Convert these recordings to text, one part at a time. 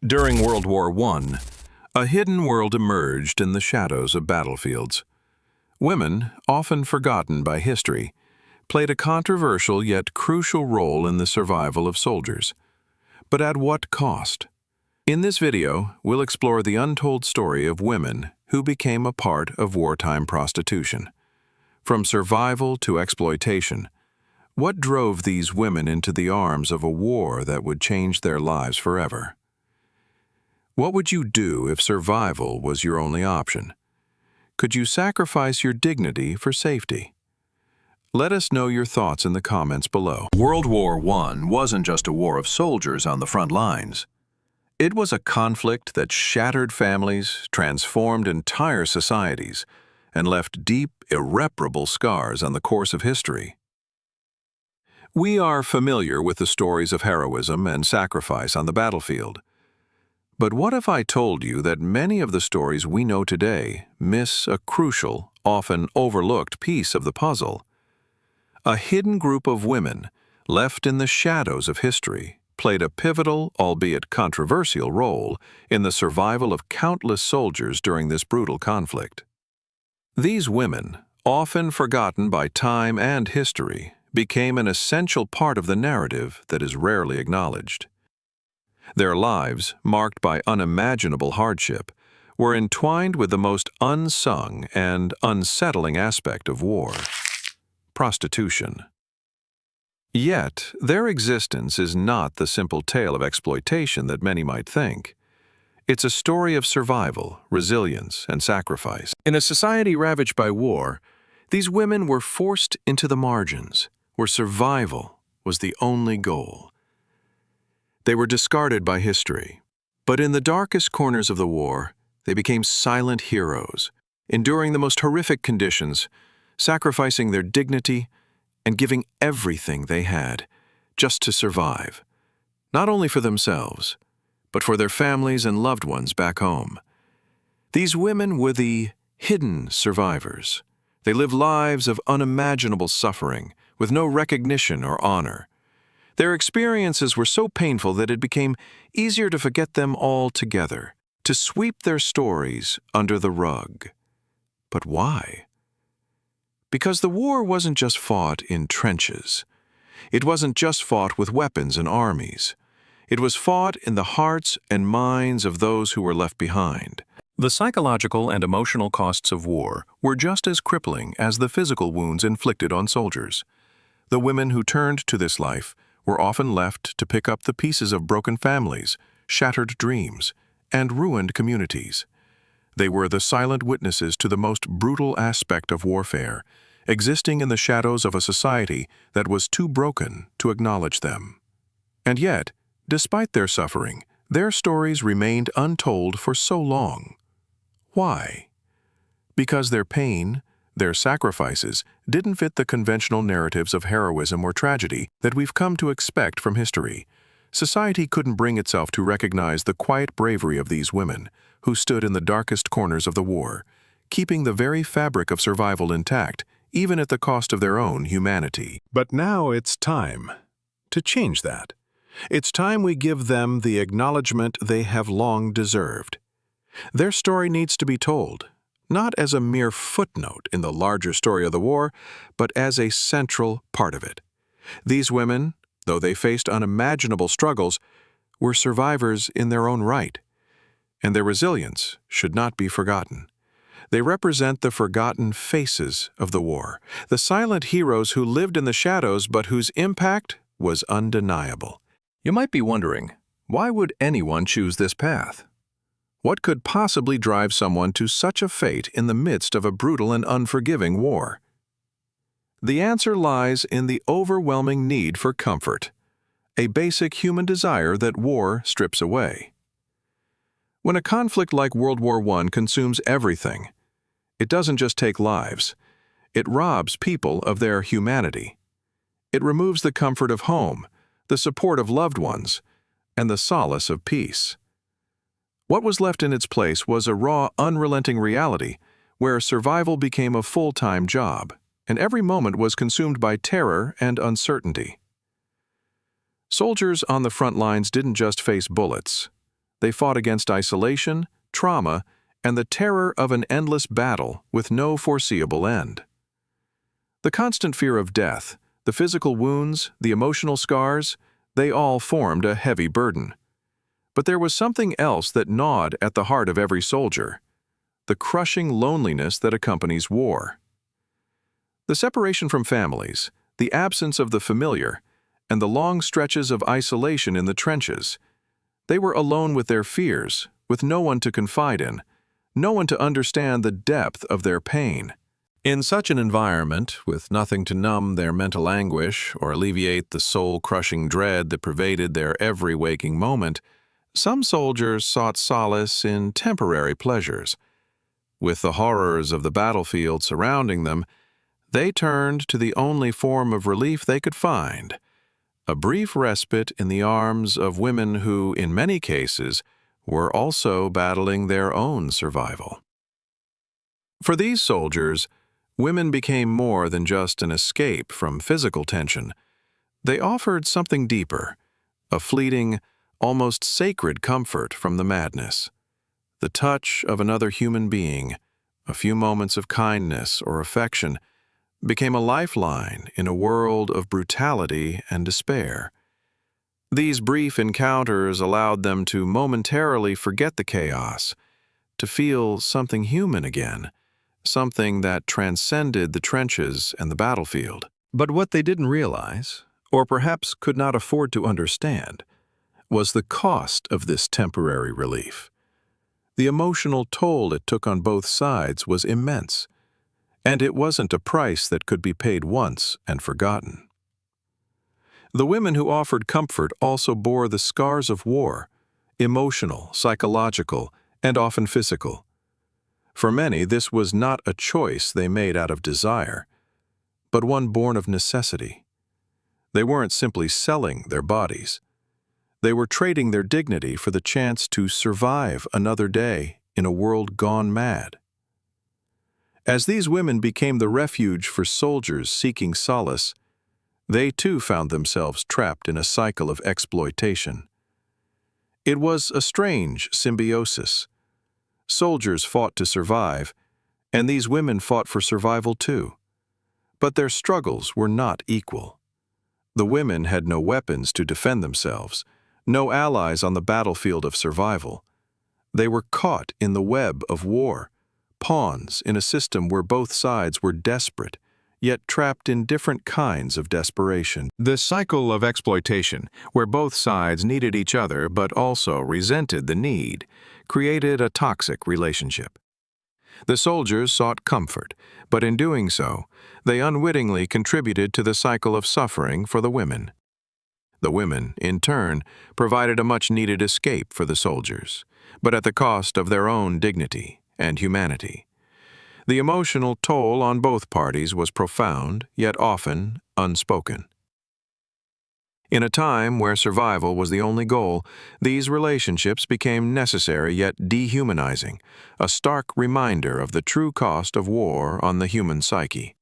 During World War I, a hidden world emerged in the shadows of battlefields. Women, often forgotten by history, played a controversial yet crucial role in the survival of soldiers. But at what cost? In this video, we'll explore the untold story of women who became a part of wartime prostitution. From survival to exploitation, what drove these women into the arms of a war that would change their lives forever? What would you do if survival was your only option? Could you sacrifice your dignity for safety? Let us know your thoughts in the comments below. World War I wasn't just a war of soldiers on the front lines. It was a conflict that shattered families, transformed entire societies, and left deep, irreparable scars on the course of history. We are familiar with the stories of heroism and sacrifice on the battlefield. But what if I told you that many of the stories we know today miss a crucial, often overlooked piece of the puzzle? A hidden group of women, left in the shadows of history, played a pivotal, albeit controversial role in the survival of countless soldiers during this brutal conflict. These women, often forgotten by time and history, became an essential part of the narrative that is rarely acknowledged. Their lives, marked by unimaginable hardship, were entwined with the most unsung and unsettling aspect of war: prostitution. Yet, their existence is not the simple tale of exploitation that many might think. It's a story of survival, resilience, and sacrifice. In a society ravaged by war, these women were forced into the margins, where survival was the only goal. They were discarded by history, but in the darkest corners of the war, they became silent heroes, enduring the most horrific conditions, sacrificing their dignity, and giving everything they had just to survive, not only for themselves, but for their families and loved ones back home. These women were the hidden survivors. They lived lives of unimaginable suffering, with no recognition or honor. Their experiences were so painful that it became easier to forget them altogether, to sweep their stories under the rug. But why? Because the war wasn't just fought in trenches. It wasn't just fought with weapons and armies. It was fought in the hearts and minds of those who were left behind. The psychological and emotional costs of war were just as crippling as the physical wounds inflicted on soldiers. The women who turned to this life were often left to pick up the pieces of broken families, shattered dreams, and ruined communities. They were the silent witnesses to the most brutal aspect of warfare, existing in the shadows of a society that was too broken to acknowledge them. And yet, despite their suffering, their stories remained untold for so long. Why? Because their pain, their sacrifices, didn't fit the conventional narratives of heroism or tragedy that we've come to expect from history. Society couldn't bring itself to recognize the quiet bravery of these women, who stood in the darkest corners of the war, keeping the very fabric of survival intact, even at the cost of their own humanity. But now it's time to change that. It's time we give them the acknowledgement they have long deserved. Their story needs to be told, not as a mere footnote in the larger story of the war, but as a central part of it. These women, though they faced unimaginable struggles, were survivors in their own right, and their resilience should not be forgotten. They represent the forgotten faces of the war, the silent heroes who lived in the shadows but whose impact was undeniable. You might be wondering, why would anyone choose this path? What could possibly drive someone to such a fate in the midst of a brutal and unforgiving war? The answer lies in the overwhelming need for comfort, a basic human desire that war strips away. When a conflict like World War I consumes everything, it doesn't just take lives, it robs people of their humanity. It removes the comfort of home, the support of loved ones, and the solace of peace. What was left in its place was a raw, unrelenting reality where survival became a full-time job, and every moment was consumed by terror and uncertainty. Soldiers on the front lines didn't just face bullets. They fought against isolation, trauma, and the terror of an endless battle with no foreseeable end. The constant fear of death, the physical wounds, the emotional scars, they all formed a heavy burden. But there was something else that gnawed at the heart of every soldier: the crushing loneliness that accompanies war. The separation from families, the absence of the familiar, and the long stretches of isolation in the trenches. They were alone with their fears, with no one to confide in, no one to understand the depth of their pain. In such an environment, with nothing to numb their mental anguish or alleviate the soul-crushing dread that pervaded their every waking moment, some soldiers sought solace in temporary pleasures. With the horrors of the battlefield surrounding them, they turned to the only form of relief they could find: a brief respite in the arms of women who, in many cases, were also battling their own survival. For these soldiers, women became more than just an escape from physical tension. They offered something deeper, a fleeting, almost sacred comfort from the madness. The touch of another human being, a few moments of kindness or affection, became a lifeline in a world of brutality and despair. These brief encounters allowed them to momentarily forget the chaos, to feel something human again, something that transcended the trenches and the battlefield. But what they didn't realize, or perhaps could not afford to understand, was the cost of this temporary relief. The emotional toll it took on both sides was immense, and it wasn't a price that could be paid once and forgotten. The women who offered comfort also bore the scars of war, emotional, psychological, and often physical. For many, this was not a choice they made out of desire, but one born of necessity. They weren't simply selling their bodies. They were trading their dignity for the chance to survive another day in a world gone mad. As these women became the refuge for soldiers seeking solace, they too found themselves trapped in a cycle of exploitation. It was a strange symbiosis. Soldiers fought to survive, and these women fought for survival too. But their struggles were not equal. The women had no weapons to defend themselves, no allies on the battlefield of survival. They were caught in the web of war, pawns in a system where both sides were desperate, yet trapped in different kinds of desperation. The cycle of exploitation, where both sides needed each other but also resented the need, created a toxic relationship. The soldiers sought comfort, but in doing so, they unwittingly contributed to the cycle of suffering for the women. The women, in turn, provided a much-needed escape for the soldiers, but at the cost of their own dignity and humanity. The emotional toll on both parties was profound, yet often unspoken. In a time where survival was the only goal, these relationships became necessary yet dehumanizing, a stark reminder of the true cost of war on the human psyche.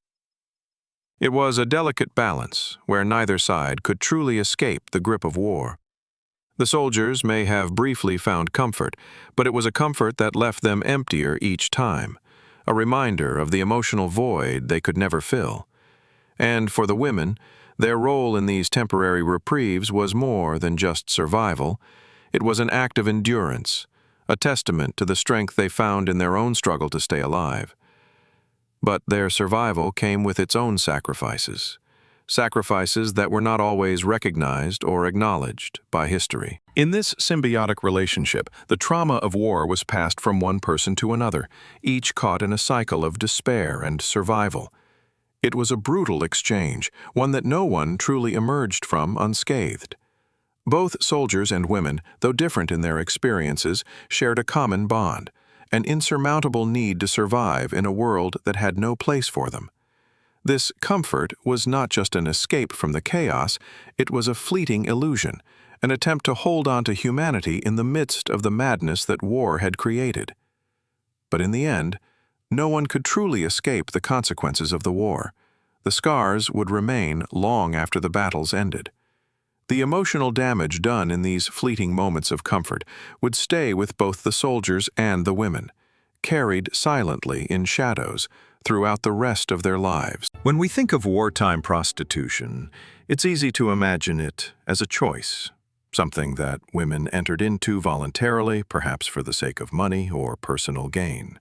It was a delicate balance where neither side could truly escape the grip of war. The soldiers may have briefly found comfort, but it was a comfort that left them emptier each time, a reminder of the emotional void they could never fill. And for the women, their role in these temporary reprieves was more than just survival. It was an act of endurance, a testament to the strength they found in their own struggle to stay alive. But their survival came with its own sacrifices, sacrifices that were not always recognized or acknowledged by history. In this symbiotic relationship, the trauma of war was passed from one person to another, each caught in a cycle of despair and survival. It was a brutal exchange, one that no one truly emerged from unscathed. Both soldiers and women, though different in their experiences, shared a common bond, an insurmountable need to survive in a world that had no place for them. This comfort was not just an escape from the chaos, it was a fleeting illusion, an attempt to hold on to humanity in the midst of the madness that war had created. But in the end, no one could truly escape the consequences of the war. The scars would remain long after the battles ended. The emotional damage done in these fleeting moments of comfort would stay with both the soldiers and the women, carried silently in shadows throughout the rest of their lives. When we think of wartime prostitution, it's easy to imagine it as a choice, something that women entered into voluntarily, perhaps for the sake of money or personal gain.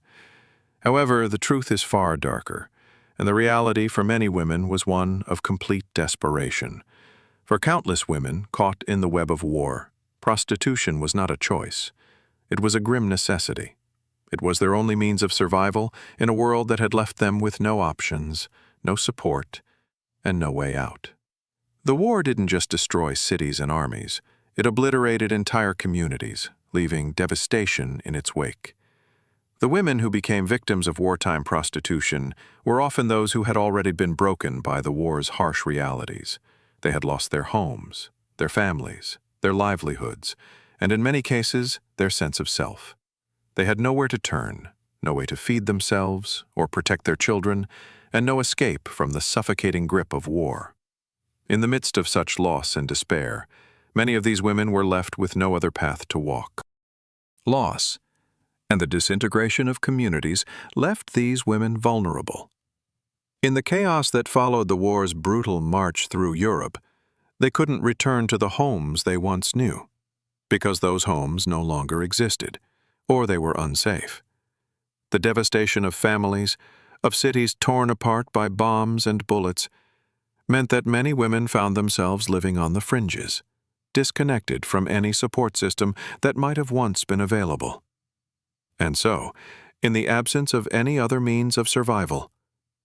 However, the truth is far darker, and the reality for many women was one of complete desperation. For countless women caught in the web of war, prostitution was not a choice. It was a grim necessity. It was their only means of survival in a world that had left them with no options, no support, and no way out. The war didn't just destroy cities and armies. It obliterated entire communities, leaving devastation in its wake. The women who became victims of wartime prostitution were often those who had already been broken by the war's harsh realities. They had lost their homes, their families, their livelihoods, and in many cases, their sense of self. They had nowhere to turn, no way to feed themselves or protect their children, and no escape from the suffocating grip of war. In the midst of such loss and despair, many of these women were left with no other path to walk. Loss and the disintegration of communities left these women vulnerable. In the chaos that followed the war's brutal march through Europe, they couldn't return to the homes they once knew, because those homes no longer existed, or they were unsafe. The devastation of families, of cities torn apart by bombs and bullets, meant that many women found themselves living on the fringes, disconnected from any support system that might have once been available. And so, in the absence of any other means of survival,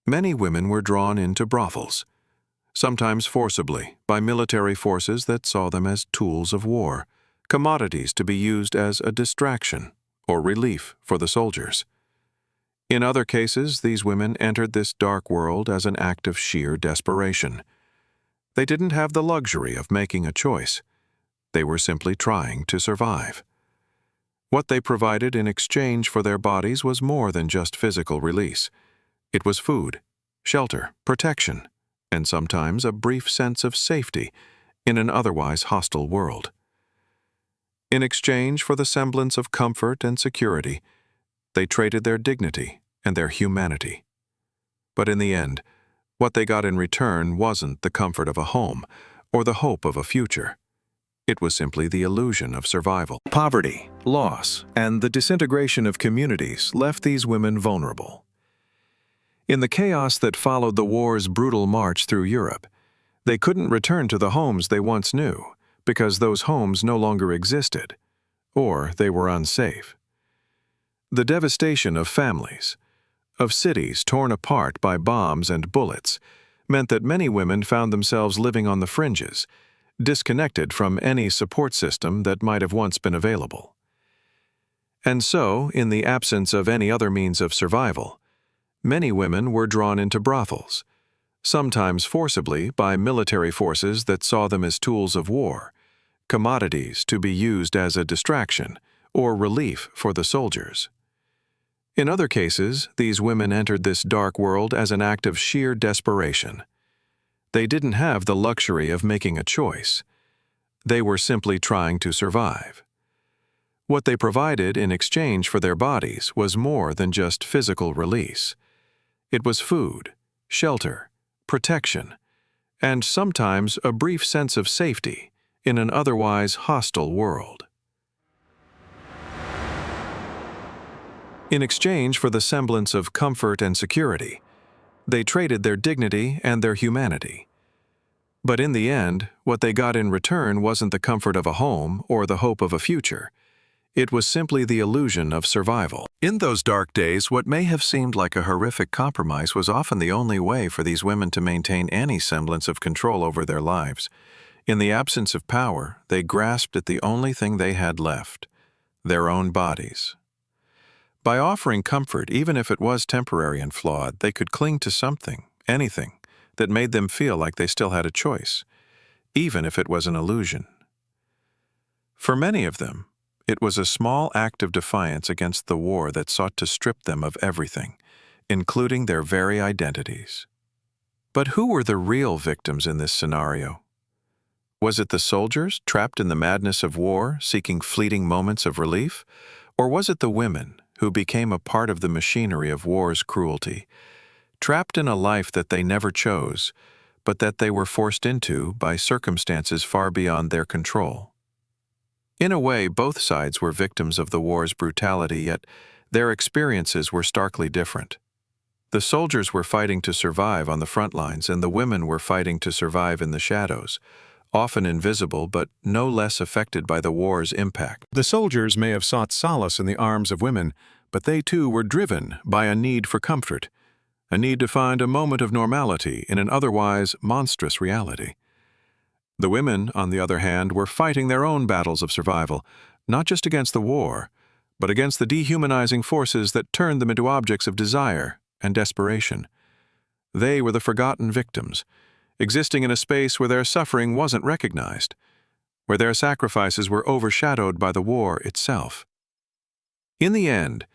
many women were drawn into brothels, sometimes forcibly by military forces that saw them as tools of war, commodities to be used as a distraction or relief for the soldiers. In other cases, these women entered this dark world as an act of sheer desperation. They didn't have the luxury of making a choice. They were simply trying to survive. What they provided in exchange for their bodies was more than just physical release. It was food, shelter, protection, and sometimes a brief sense of safety in an otherwise hostile world. In exchange for the semblance of comfort and security, they traded their dignity and their humanity. But in the end, what they got in return wasn't the comfort of a home or the hope of a future. It was simply the illusion of survival. Poverty, loss, and the disintegration of communities left these women vulnerable. In the chaos that followed the war's brutal march through Europe, they couldn't return to the homes they once knew because those homes no longer existed, or they were unsafe. The devastation of families, of cities torn apart by bombs and bullets, meant that many women found themselves living on the fringes, disconnected from any support system that might have once been available. And so, in the absence of any other means of survival, many women were drawn into brothels, sometimes forcibly by military forces that saw them as tools of war, commodities to be used as a distraction or relief for the soldiers. In other cases, these women entered this dark world as an act of sheer desperation. They didn't have the luxury of making a choice. They were simply trying to survive. What they provided in exchange for their bodies was more than just physical release. It was food, shelter, protection, and sometimes a brief sense of safety in an otherwise hostile world. In exchange for the semblance of comfort and security, they traded their dignity and their humanity. But in the end, what they got in return wasn't the comfort of a home or the hope of a future. It was simply the illusion of survival. In those dark days, what may have seemed like a horrific compromise was often the only way for these women to maintain any semblance of control over their lives. In the absence of power, they grasped at the only thing they had left, their own bodies. By offering comfort, even if it was temporary and flawed, they could cling to something, anything, that made them feel like they still had a choice, even if it was an illusion. For many of them, it was a small act of defiance against the war that sought to strip them of everything, including their very identities. But who were the real victims in this scenario? Was it the soldiers, trapped in the madness of war, seeking fleeting moments of relief? Or was it the women, who became a part of the machinery of war's cruelty, trapped in a life that they never chose, but that they were forced into by circumstances far beyond their control? In a way, both sides were victims of the war's brutality, yet their experiences were starkly different. The soldiers were fighting to survive on the front lines, and the women were fighting to survive in the shadows, often invisible but no less affected by the war's impact. The soldiers may have sought solace in the arms of women, but they too were driven by a need for comfort, a need to find a moment of normality in an otherwise monstrous reality. The women, on the other hand, were fighting their own battles of survival, not just against the war, but against the dehumanizing forces that turned them into objects of desire and desperation. They were the forgotten victims, existing in a space where their suffering wasn't recognized, where their sacrifices were overshadowed by the war itself. In the end,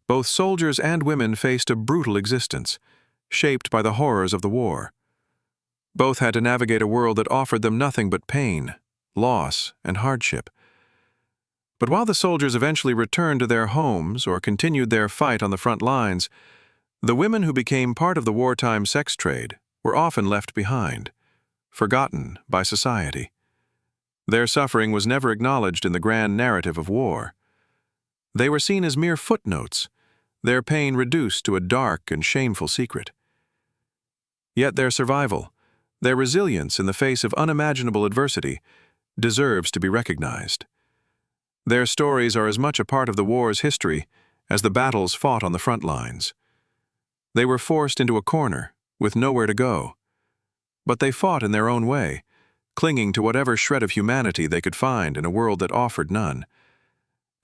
both soldiers and women faced a brutal existence, shaped by the horrors of the war. Both had to navigate a world that offered them nothing but pain, loss, and hardship. But while the soldiers eventually returned to their homes or continued their fight on the front lines, the women who became part of the wartime sex trade were often left behind, forgotten by society. Their suffering was never acknowledged in the grand narrative of war. They were seen as mere footnotes, their pain reduced to a dark and shameful secret. Yet their survival, their resilience in the face of unimaginable adversity, deserves to be recognized. Their stories are as much a part of the war's history as the battles fought on the front lines. They were forced into a corner, with nowhere to go. But they fought in their own way, clinging to whatever shred of humanity they could find in a world that offered none.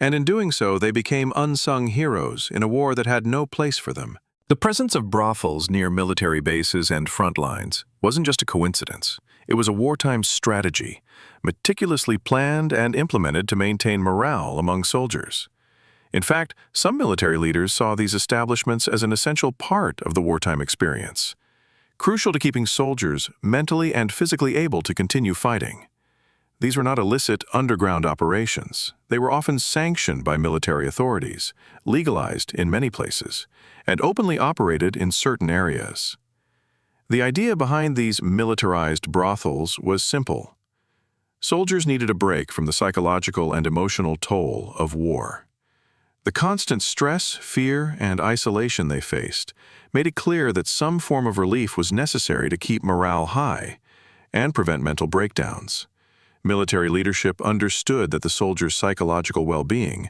And in doing so, they became unsung heroes in a war that had no place for them. The presence of brothels near military bases and front lines wasn't just a coincidence. It was a wartime strategy, meticulously planned and implemented to maintain morale among soldiers. In fact, some military leaders saw these establishments as an essential part of the wartime experience, crucial to keeping soldiers mentally and physically able to continue fighting. These were not illicit underground operations. They were often sanctioned by military authorities, legalized in many places, and openly operated in certain areas. The idea behind these militarized brothels was simple. Soldiers needed a break from the psychological and emotional toll of war. The constant stress, fear, and isolation they faced made it clear that some form of relief was necessary to keep morale high and prevent mental breakdowns. Military leadership understood that the soldiers' psychological well-being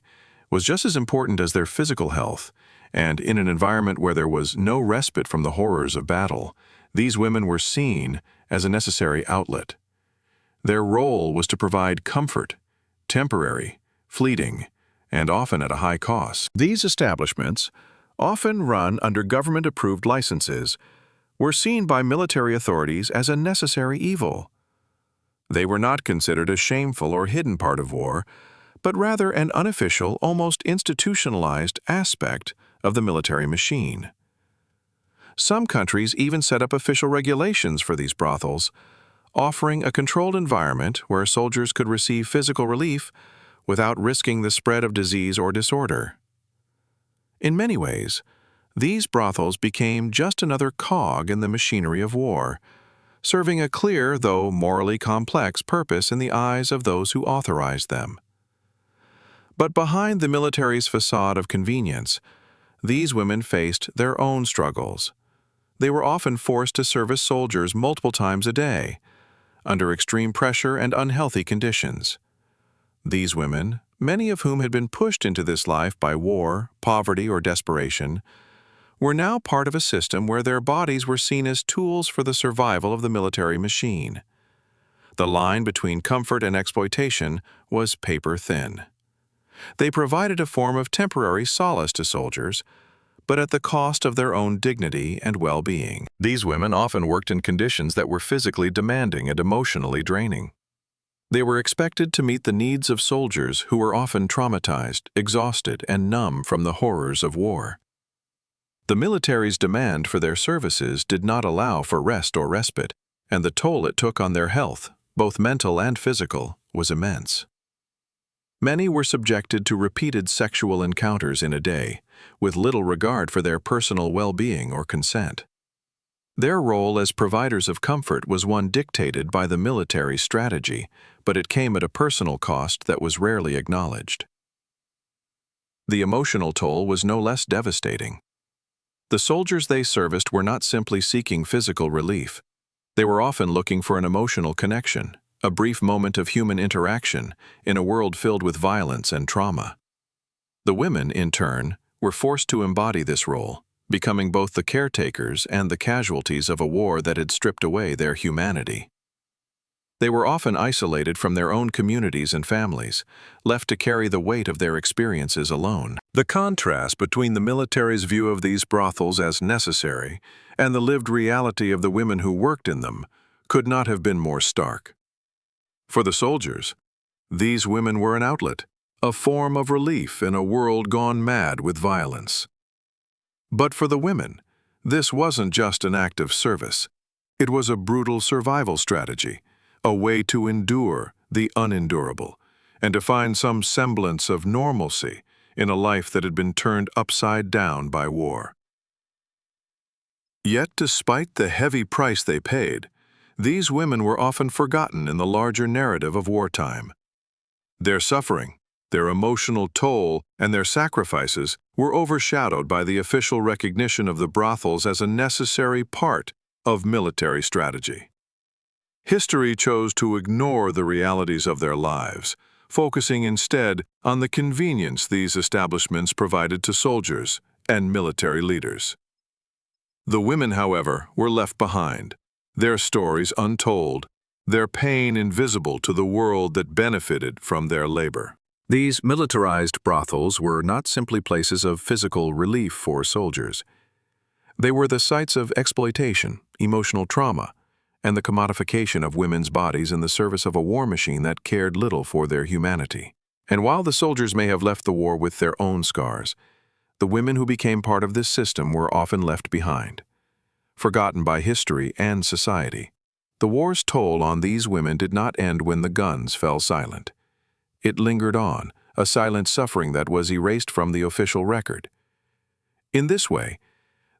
was just as important as their physical health, and in an environment where there was no respite from the horrors of battle, these women were seen as a necessary outlet. Their role was to provide comfort, temporary, fleeting, and often at a high cost. These establishments, often run under government-approved licenses, were seen by military authorities as a necessary evil. They were not considered a shameful or hidden part of war, but rather an unofficial, almost institutionalized aspect of the military machine. Some countries even set up official regulations for these brothels, offering a controlled environment where soldiers could receive physical relief without risking the spread of disease or disorder. In many ways, these brothels became just another cog in the machinery of war, serving a clear, though morally complex, purpose in the eyes of those who authorized them. But behind the military's facade of convenience, these women faced their own struggles. They were often forced to serve as soldiers multiple times a day, under extreme pressure and unhealthy conditions. These women, many of whom had been pushed into this life by war, poverty, or desperation, were now part of a system where their bodies were seen as tools for the survival of the military machine. The line between comfort and exploitation was paper thin. They provided a form of temporary solace to soldiers, but at the cost of their own dignity and well-being. These women often worked in conditions that were physically demanding and emotionally draining. They were expected to meet the needs of soldiers who were often traumatized, exhausted, and numb from the horrors of war. The military's demand for their services did not allow for rest or respite, and the toll it took on their health both mental and physical, was immense. Many were subjected to repeated sexual encounters in a day, with little regard for their personal well-being or consent. Their role as providers of comfort was one dictated by the military strategy, but it came at a personal cost that was rarely acknowledged. The emotional toll was no less devastating. The soldiers they serviced were not simply seeking physical relief. They were often looking for an emotional connection, a brief moment of human interaction in a world filled with violence and trauma. The women, in turn, were forced to embody this role, becoming both the caretakers and the casualties of a war that had stripped away their humanity. They were often isolated from their own communities and families, left to carry the weight of their experiences alone. The contrast between the military's view of these brothels as necessary and the lived reality of the women who worked in them could not have been more stark. For the soldiers, these women were an outlet, a form of relief in a world gone mad with violence. But for the women, this wasn't just an act of service. It was a brutal survival strategy, a way to endure the unendurable, and to find some semblance of normalcy in a life that had been turned upside down by war. Yet, despite the heavy price they paid, these women were often forgotten in the larger narrative of wartime. Their suffering, their emotional toll, and their sacrifices were overshadowed by the official recognition of the brothels as a necessary part of military strategy. History chose to ignore the realities of their lives, focusing instead on the convenience these establishments provided to soldiers and military leaders. The women, however, were left behind, their stories untold, their pain invisible to the world that benefited from their labor. These militarized brothels were not simply places of physical relief for soldiers. They were the sites of exploitation, emotional trauma, and the commodification of women's bodies in the service of a war machine that cared little for their humanity. And while the soldiers may have left the war with their own scars, the women who became part of this system were often left behind, forgotten by history and society. The war's toll on these women did not end when the guns fell silent. It lingered on, a silent suffering that was erased from the official record. In this way,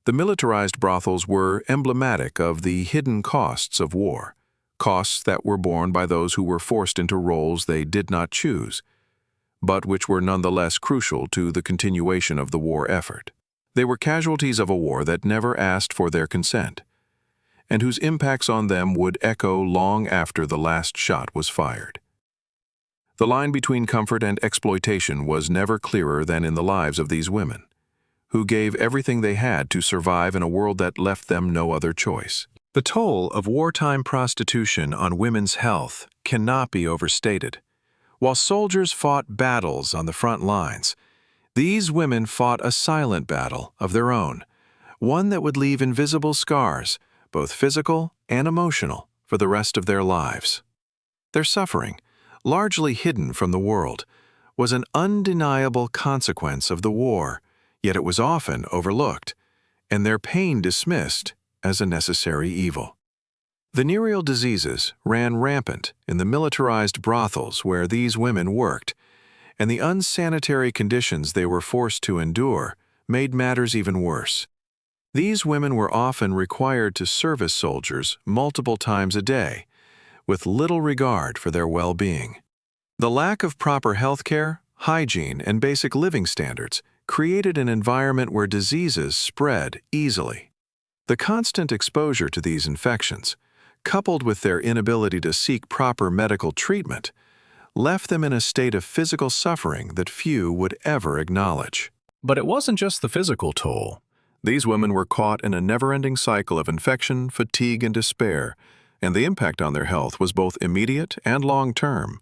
the militarized brothels were emblematic of the hidden costs of war, costs that were borne by those who were forced into roles they did not choose, but which were nonetheless crucial to the continuation of the war effort. They were casualties of a war that never asked for their consent, and whose impacts on them would echo long after the last shot was fired. The line between comfort and exploitation was never clearer than in the lives of these women, who gave everything they had to survive in a world that left them no other choice. The toll of wartime prostitution on women's health cannot be overstated. While soldiers fought battles on the front lines, these women fought a silent battle of their own, one that would leave invisible scars, both physical and emotional, for the rest of their lives. Their suffering, largely hidden from the world, was an undeniable consequence of the war, yet it was often overlooked, and their pain dismissed as a necessary evil. Venereal diseases ran rampant in the militarized brothels where these women worked, and the unsanitary conditions they were forced to endure made matters even worse. These women were often required to service soldiers multiple times a day, with little regard for their well-being. The lack of proper health care, hygiene, and basic living standards created an environment where diseases spread easily. The constant exposure to these infections, coupled with their inability to seek proper medical treatment, left them in a state of physical suffering that few would ever acknowledge. But it wasn't just the physical toll. These women were caught in a never-ending cycle of infection, fatigue, and despair, and the impact on their health was both immediate and long-term.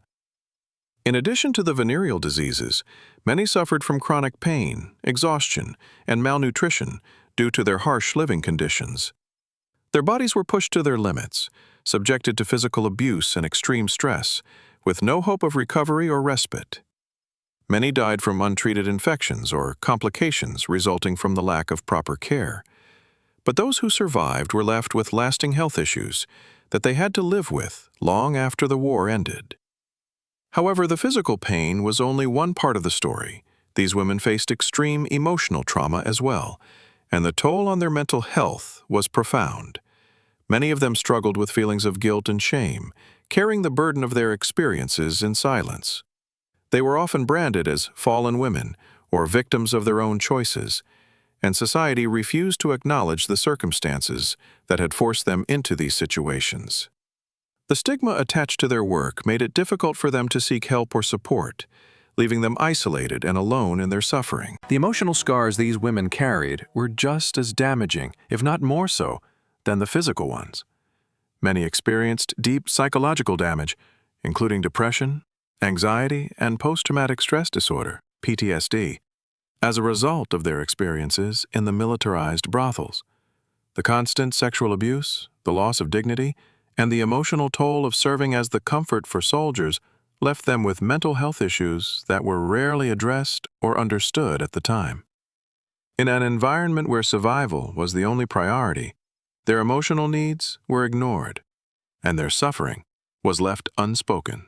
In addition to the venereal diseases, many suffered from chronic pain, exhaustion, and malnutrition due to their harsh living conditions. Their bodies were pushed to their limits, subjected to physical abuse and extreme stress, with no hope of recovery or respite. Many died from untreated infections or complications resulting from the lack of proper care. But those who survived were left with lasting health issues that they had to live with long after the war ended. However, the physical pain was only one part of the story. These women faced extreme emotional trauma as well, and the toll on their mental health was profound. Many of them struggled with feelings of guilt and shame, carrying the burden of their experiences in silence. They were often branded as fallen women or victims of their own choices, and society refused to acknowledge the circumstances that had forced them into these situations. The stigma attached to their work made it difficult for them to seek help or support, leaving them isolated and alone in their suffering. The emotional scars these women carried were just as damaging, if not more so, than the physical ones. Many experienced deep psychological damage, including depression, anxiety, and post-traumatic stress disorder, PTSD, as a result of their experiences in the militarized brothels. The constant sexual abuse, the loss of dignity, and the emotional toll of serving as the comfort for soldiers left them with mental health issues that were rarely addressed or understood at the time. In an environment where survival was the only priority, their emotional needs were ignored, and their suffering was left unspoken.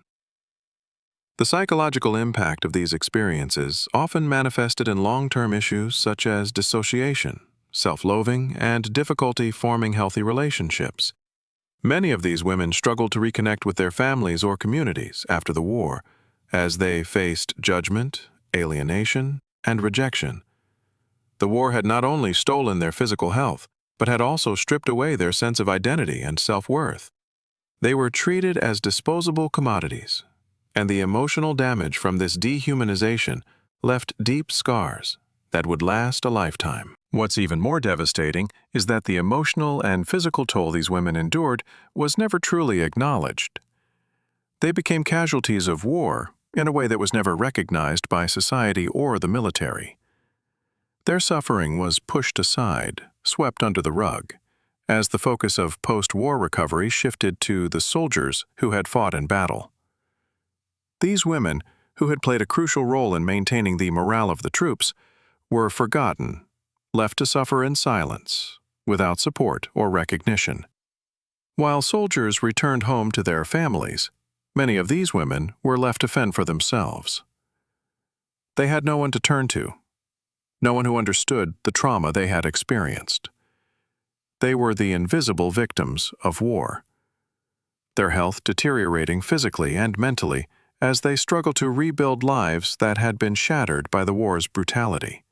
The psychological impact of these experiences often manifested in long-term issues such as dissociation, self-loathing, and difficulty forming healthy relationships. Many of these women struggled to reconnect with their families or communities after the war, as they faced judgment, alienation, and rejection. The war had not only stolen their physical health, but had also stripped away their sense of identity and self-worth. They were treated as disposable commodities, and the emotional damage from this dehumanization left deep scars that would last a lifetime. What's even more devastating is that the emotional and physical toll these women endured was never truly acknowledged. They became casualties of war in a way that was never recognized by society or the military. Their suffering was pushed aside, swept under the rug, as the focus of post-war recovery shifted to the soldiers who had fought in battle. These women, who had played a crucial role in maintaining the morale of the troops, were forgotten, left to suffer in silence, without support or recognition. While soldiers returned home to their families, many of these women were left to fend for themselves. They had no one to turn to, no one who understood the trauma they had experienced. They were the invisible victims of war, their health deteriorating physically and mentally as they struggled to rebuild lives that had been shattered by the war's brutality.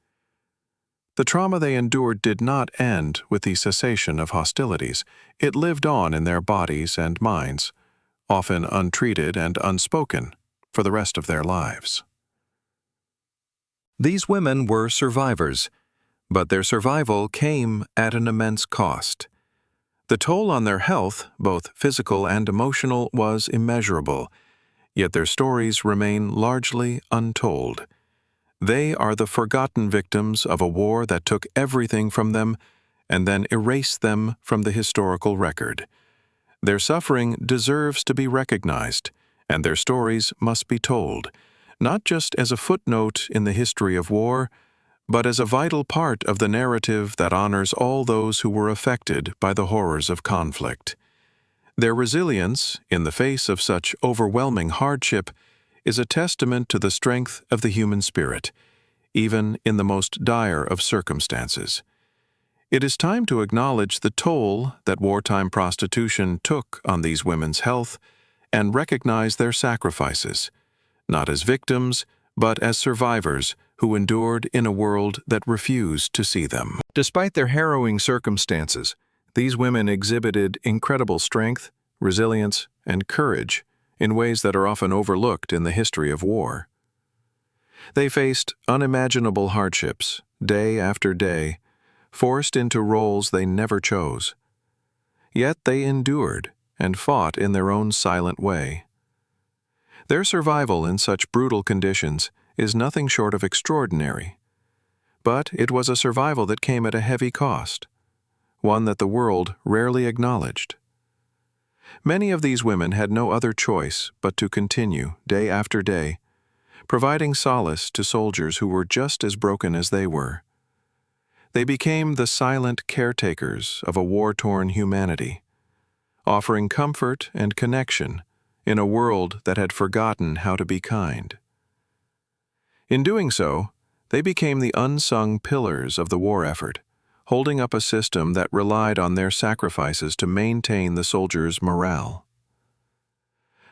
The trauma they endured did not end with the cessation of hostilities. It lived on in their bodies and minds, often untreated and unspoken, for the rest of their lives. These women were survivors, but their survival came at an immense cost. The toll on their health, both physical and emotional, was immeasurable, yet their stories remain largely untold. They are the forgotten victims of a war that took everything from them and then erased them from the historical record. Their suffering deserves to be recognized, and their stories must be told, not just as a footnote in the history of war, but as a vital part of the narrative that honors all those who were affected by the horrors of conflict. Their resilience, in the face of such overwhelming hardship, is a testament to the strength of the human spirit, even in the most dire of circumstances. It is time to acknowledge the toll that wartime prostitution took on these women's health and recognize their sacrifices, not as victims, but as survivors who endured in a world that refused to see them. Despite their harrowing circumstances, these women exhibited incredible strength, resilience, and courage in ways that are often overlooked in the history of war. They faced unimaginable hardships, day after day, forced into roles they never chose. Yet they endured and fought in their own silent way. Their survival in such brutal conditions is nothing short of extraordinary. But it was a survival that came at a heavy cost, one that the world rarely acknowledged. Many of these women had no other choice but to continue, day after day, providing solace to soldiers who were just as broken as they were. They became the silent caretakers of a war-torn humanity, offering comfort and connection in a world that had forgotten how to be kind. In doing so, they became the unsung pillars of the war effort, holding up a system that relied on their sacrifices to maintain the soldiers' morale.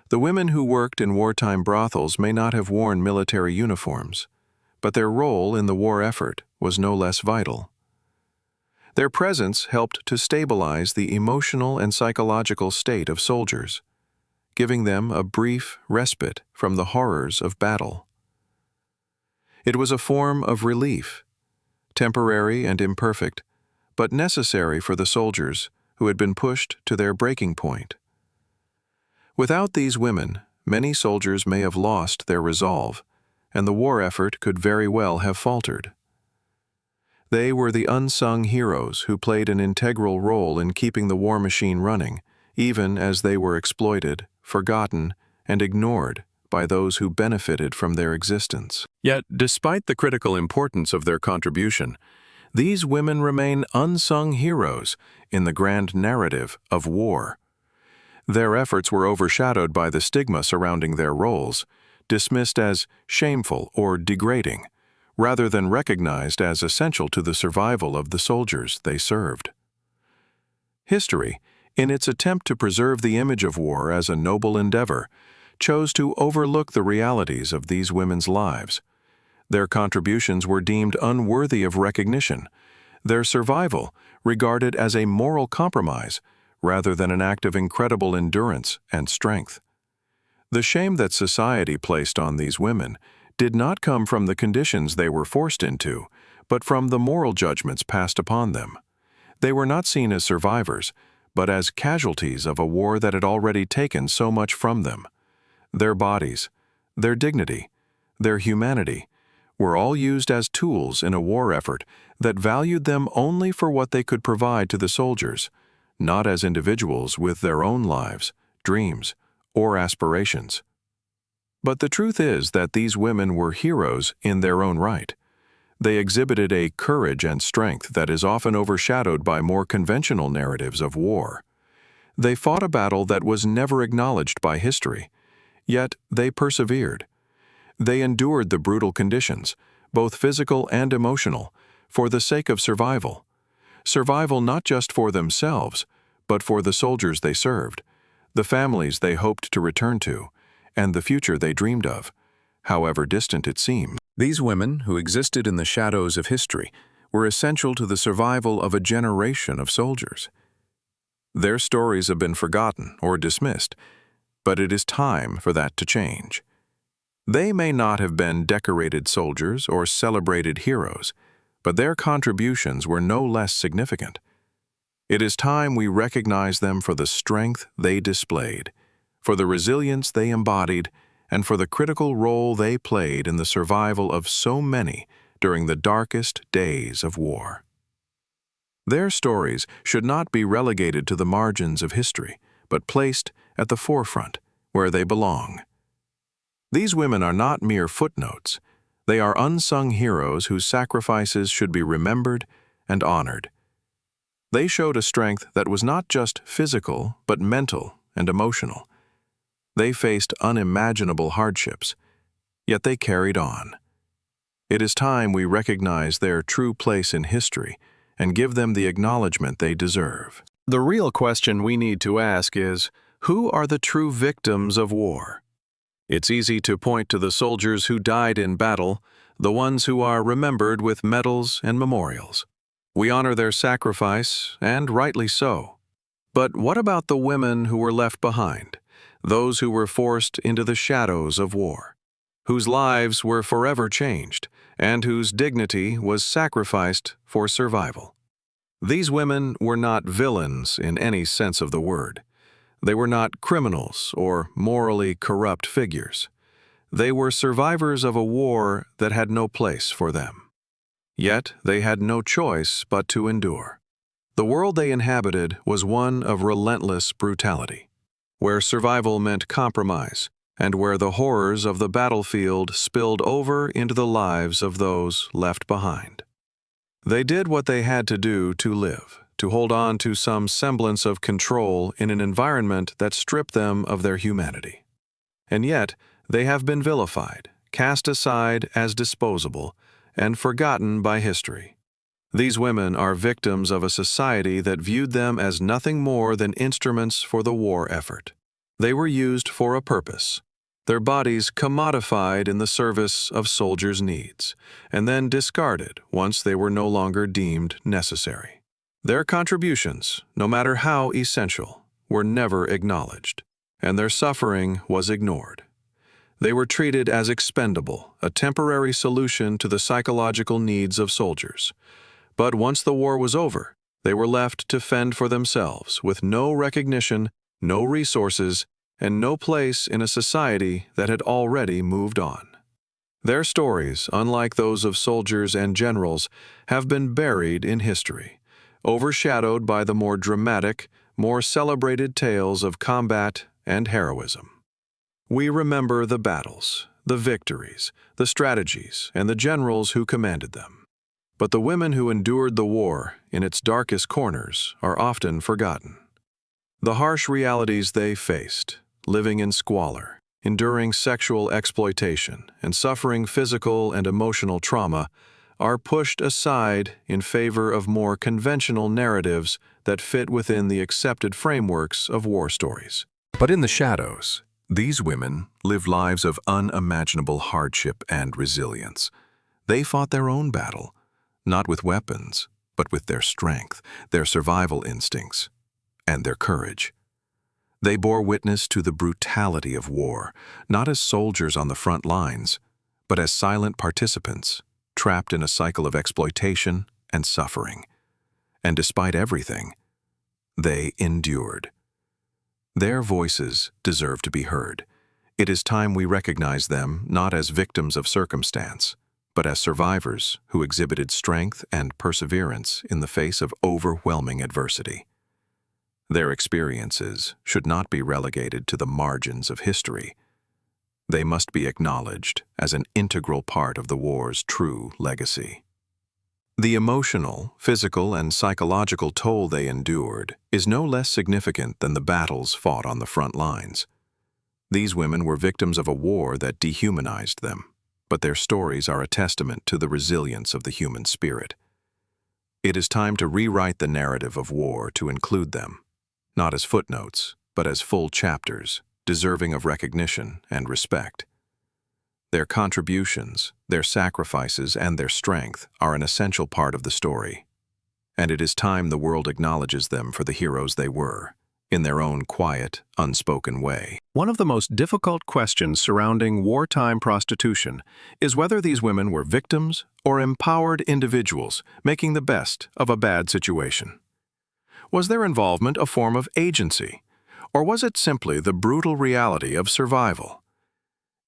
The women who worked in wartime brothels may not have worn military uniforms, but their role in the war effort was no less vital. Their presence helped to stabilize the emotional and psychological state of soldiers, giving them a brief respite from the horrors of battle. It was a form of relief, temporary and imperfect, but necessary for the soldiers who had been pushed to their breaking point. Without these women, many soldiers may have lost their resolve, and the war effort could very well have faltered. They were the unsung heroes who played an integral role in keeping the war machine running, even as they were exploited, forgotten, and ignored by those who benefited from their existence. Yet, despite the critical importance of their contribution, these women remain unsung heroes in the grand narrative of war. Their efforts were overshadowed by the stigma surrounding their roles, dismissed as shameful or degrading, rather than recognized as essential to the survival of the soldiers they served. History, in its attempt to preserve the image of war as a noble endeavor, chose to overlook the realities of these women's lives. Their contributions were deemed unworthy of recognition, their survival regarded as a moral compromise rather than an act of incredible endurance and strength. The shame that society placed on these women did not come from the conditions they were forced into, but from the moral judgments passed upon them. They were not seen as survivors, but as casualties of a war that had already taken so much from them. Their bodies, their dignity, their humanity were all used as tools in a war effort that valued them only for what they could provide to the soldiers, not as individuals with their own lives, dreams, or aspirations. But the truth is that these women were heroes in their own right. They exhibited a courage and strength that is often overshadowed by more conventional narratives of war. They fought a battle that was never acknowledged by history, yet they persevered. They endured the brutal conditions, both physical and emotional, for the sake of survival. Survival not just for themselves, but for the soldiers they served, the families they hoped to return to, and the future they dreamed of, however distant it seemed. These women, who existed in the shadows of history, were essential to the survival of a generation of soldiers. Their stories have been forgotten or dismissed, but it is time for that to change. They may not have been decorated soldiers or celebrated heroes, but their contributions were no less significant. It is time we recognize them for the strength they displayed, for the resilience they embodied, and for the critical role they played in the survival of so many during the darkest days of war. Their stories should not be relegated to the margins of history, but placed at the forefront, where they belong. These women are not mere footnotes. They are unsung heroes whose sacrifices should be remembered and honored. They showed a strength that was not just physical, but mental and emotional. They faced unimaginable hardships, yet they carried on. It is time we recognize their true place in history and give them the acknowledgement they deserve. The real question we need to ask is, who are the true victims of war? It's easy to point to the soldiers who died in battle, the ones who are remembered with medals and memorials. We honor their sacrifice, and rightly so. But what about the women who were left behind, those who were forced into the shadows of war, whose lives were forever changed, and whose dignity was sacrificed for survival? These women were not villains in any sense of the word. They were not criminals or morally corrupt figures. They were survivors of a war that had no place for them. Yet they had no choice but to endure. The world they inhabited was one of relentless brutality, where survival meant compromise, and where the horrors of the battlefield spilled over into the lives of those left behind. They did what they had to do to live, to hold on to some semblance of control in an environment that stripped them of their humanity. And yet, they have been vilified, cast aside as disposable, and forgotten by history. These women are victims of a society that viewed them as nothing more than instruments for the war effort. They were used for a purpose, their bodies commodified in the service of soldiers' needs, and then discarded once they were no longer deemed necessary. Their contributions, no matter how essential, were never acknowledged, and their suffering was ignored. They were treated as expendable, a temporary solution to the psychological needs of soldiers. But once the war was over, they were left to fend for themselves with no recognition, no resources, and no place in a society that had already moved on. Their stories, unlike those of soldiers and generals, have been buried in history, overshadowed by the more dramatic, more celebrated tales of combat and heroism. We remember the battles, the victories, the strategies, and the generals who commanded them. But the women who endured the war in its darkest corners are often forgotten. The harsh realities they faced, living in squalor, enduring sexual exploitation, and suffering physical and emotional trauma, are pushed aside in favor of more conventional narratives that fit within the accepted frameworks of war stories. But in the shadows, these women lived lives of unimaginable hardship and resilience. They fought their own battle, not with weapons, but with their strength, their survival instincts, and their courage. They bore witness to the brutality of war, not as soldiers on the front lines, but as silent participants, trapped in a cycle of exploitation and suffering. And despite everything, they endured. Their voices deserve to be heard. It is time we recognize them not as victims of circumstance, but as survivors who exhibited strength and perseverance in the face of overwhelming adversity. Their experiences should not be relegated to the margins of history. They must be acknowledged as an integral part of the war's true legacy. The emotional, physical, and psychological toll they endured is no less significant than the battles fought on the front lines. These women were victims of a war that dehumanized them, but their stories are a testament to the resilience of the human spirit. It is time to rewrite the narrative of war to include them, not as footnotes, but as full chapters, deserving of recognition and respect. Their contributions, their sacrifices, and their strength are an essential part of the story, and it is time the world acknowledges them for the heroes they were, in their own quiet, unspoken way. One of the most difficult questions surrounding wartime prostitution is whether these women were victims or empowered individuals making the best of a bad situation. Was their involvement a form of agency, or was it simply the brutal reality of survival?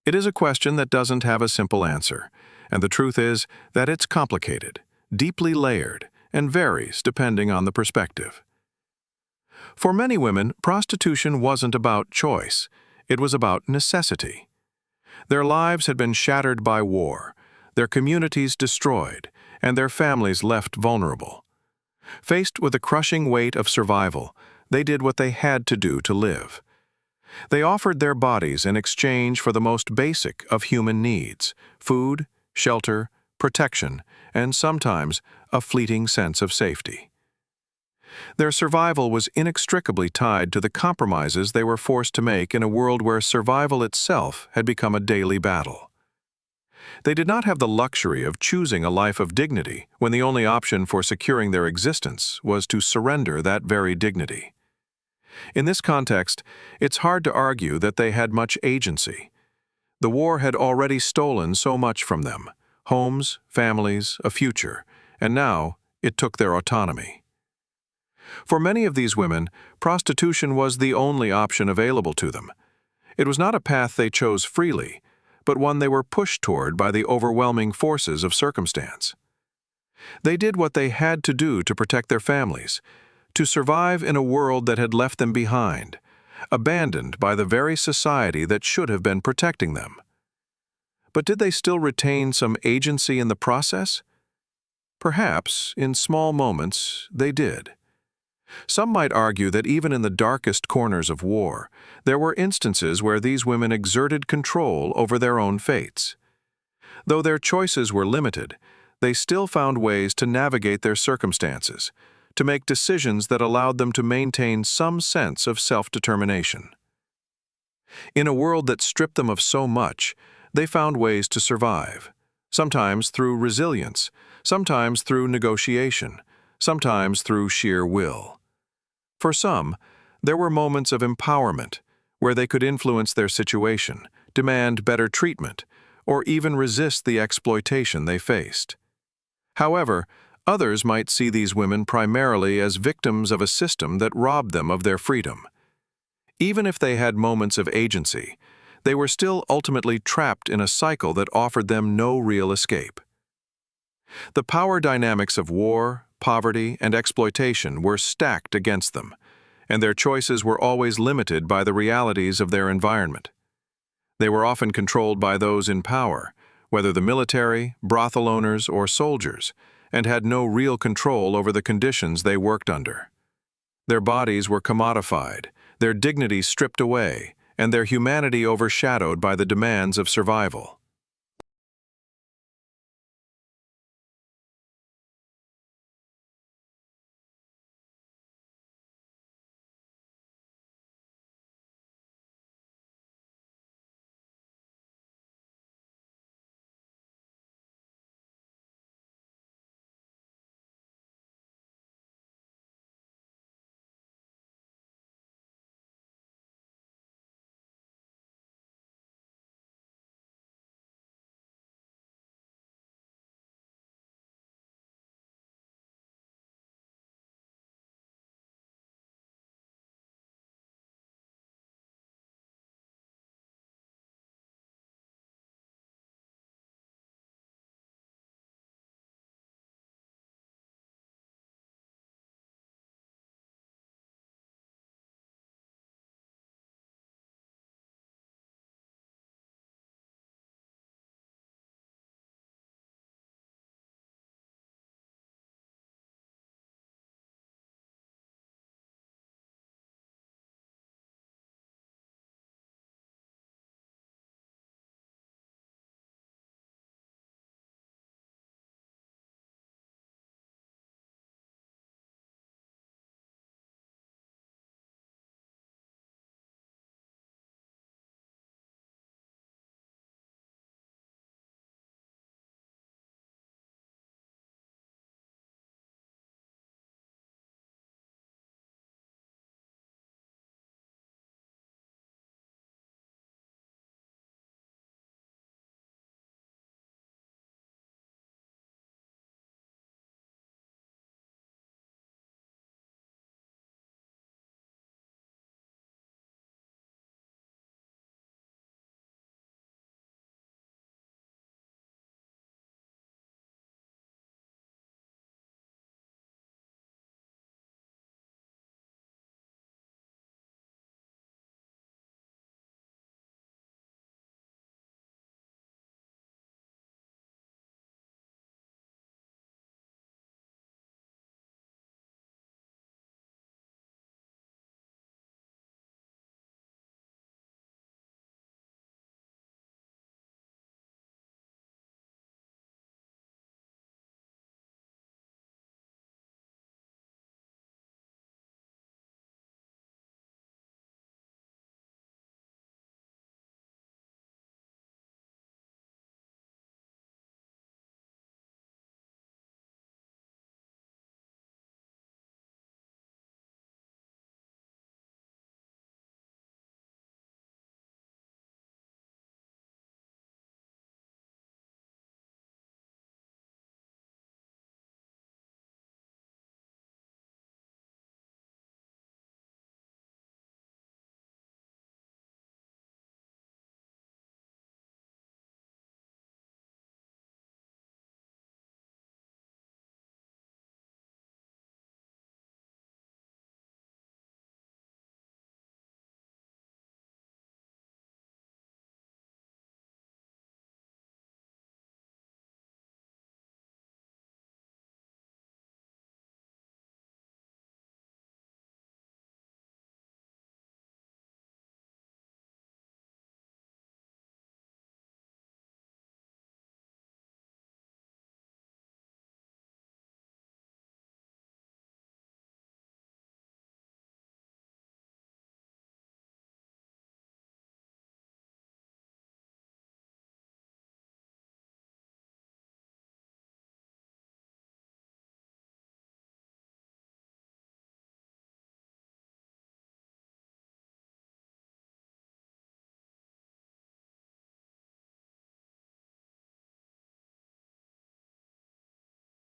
It is a question that doesn't have a simple answer, and the truth is that it's complicated, deeply layered, and varies depending on the perspective. For many women, prostitution wasn't about choice, it was about necessity. Their lives had been shattered by war, their communities destroyed, and their families left vulnerable. Faced with the crushing weight of survival, they did what they had to do to live. They offered their bodies in exchange for the most basic of human needs: food, shelter, protection, and sometimes a fleeting sense of safety. Their survival was inextricably tied to the compromises they were forced to make in a world where survival itself had become a daily battle. They did not have the luxury of choosing a life of dignity when the only option for securing their existence was to surrender that very dignity. In this context, it's hard to argue that they had much agency. The war had already stolen so much from them: homes, families, a future, and now it took their autonomy. For many of these women, prostitution was the only option available to them. It was not a path they chose freely, but one they were pushed toward by the overwhelming forces of circumstance. They did what they had to do to protect their families, to survive in a world that had left them behind, abandoned by the very society that should have been protecting them. But did they still retain some agency in the process? Perhaps, in small moments, they did. Some might argue that even in the darkest corners of war, there were instances where these women exerted control over their own fates. Though their choices were limited, they still found ways to navigate their circumstances, to make decisions that allowed them to maintain some sense of self-determination. In a world that stripped them of so much, they found ways to survive, sometimes through resilience, sometimes through negotiation, sometimes through sheer will. For some, there were moments of empowerment where they could influence their situation, demand better treatment, or even resist the exploitation they faced. However, others might see these women primarily as victims of a system that robbed them of their freedom. Even if they had moments of agency, they were still ultimately trapped in a cycle that offered them no real escape. The power dynamics of war, poverty, and exploitation were stacked against them, and their choices were always limited by the realities of their environment. They were often controlled by those in power, whether the military, brothel owners, or soldiers, and had no real control over the conditions they worked under. Their bodies were commodified, their dignity stripped away, and their humanity overshadowed by the demands of survival.